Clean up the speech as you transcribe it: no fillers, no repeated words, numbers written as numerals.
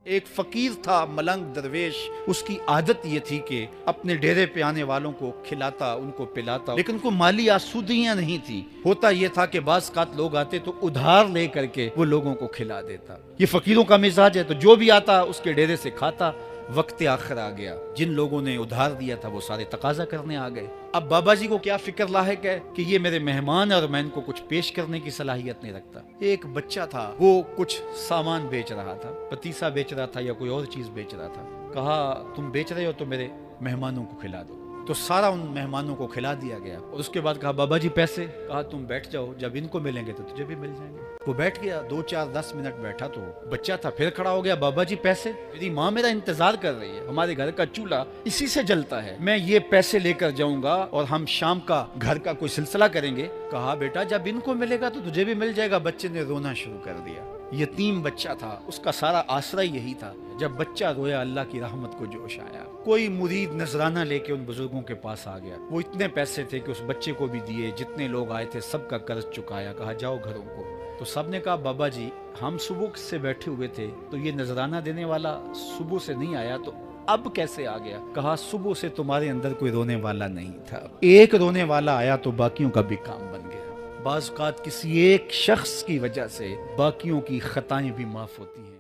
ایک فقیر تھا ملنگ درویش، اس کی عادت یہ تھی کہ اپنے ڈیرے پہ آنے والوں کو کھلاتا، ان کو پلاتا، لیکن ان کو مالی آسودگیاں نہیں تھی۔ ہوتا یہ تھا کہ بعض اوقات لوگ آتے تو ادھار لے کر کے وہ لوگوں کو کھلا دیتا۔ یہ فقیروں کا مزاج ہے، تو جو بھی آتا اس کے ڈیرے سے کھاتا۔ وقت آخر آ گیا، جن لوگوں نے ادھار دیا تھا وہ سارے تقاضا کرنے آ گئے۔ اب بابا جی کو کیا فکر لاحق ہے کہ یہ میرے مہمان اور میں ان کو کچھ پیش کرنے کی صلاحیت نہیں رکھتا۔ ایک بچہ تھا، وہ کچھ سامان بیچ رہا تھا، پتیسا بیچ رہا تھا یا کوئی اور چیز بیچ رہا تھا۔ کہا تم بیچ رہے ہو تو میرے مہمانوں کو کھلا دو۔ تو سارا ان مہمانوں کو کھلا دیا گیا، اور اس کے بعد کہا بابا جی پیسے؟ کہا تم بیٹھ جاؤ، جب ان کو ملیں گے تو تجھے بھی مل جائیں گے۔ وہ بیٹھ گیا، 2 4 10 منٹ بیٹھا تو بچہ تھا، پھر کھڑا ہو گیا، بابا جی پیسے؟ میری ماں میرا انتظار کر رہی ہے، ہمارے گھر کا چولہا اسی سے جلتا ہے، میں یہ پیسے لے کر جاؤں گا اور ہم شام کا گھر کا کوئی سلسلہ کریں گے۔ کہا بیٹا جب ان کو ملے گا تو تجھے بھی مل جائے گا۔ بچے نے رونا شروع کر دیا۔ یتیم بچہ تھا، اس کا سارا آسرا یہی تھا۔ جب بچہ رویا اللہ کی رحمت کو جوش آیا۔ کوئی مرید نذرانہ لے کے ان بزرگوں کے پاس آ گیا، وہ اتنے پیسے تھے کہ اس بچے کو بھی دیے، جتنے لوگ آئے تھے سب کا قرض چکایا۔ کہا جاؤ گھروں کو۔ تو سب نے کہا بابا جی ہم صبح سے بیٹھے ہوئے تھے تو یہ نذرانہ دینے والا صبح سے نہیں آیا، تو اب کیسے آ گیا؟ کہا صبح سے تمہارے اندر کوئی رونے والا نہیں تھا، ایک رونے والا آیا تو باقیوں کا بھی کام بن گیا۔ بعض اوقات کسی ایک شخص کی وجہ سے باقیوں کی خطائیں بھی معاف ہوتی ہیں۔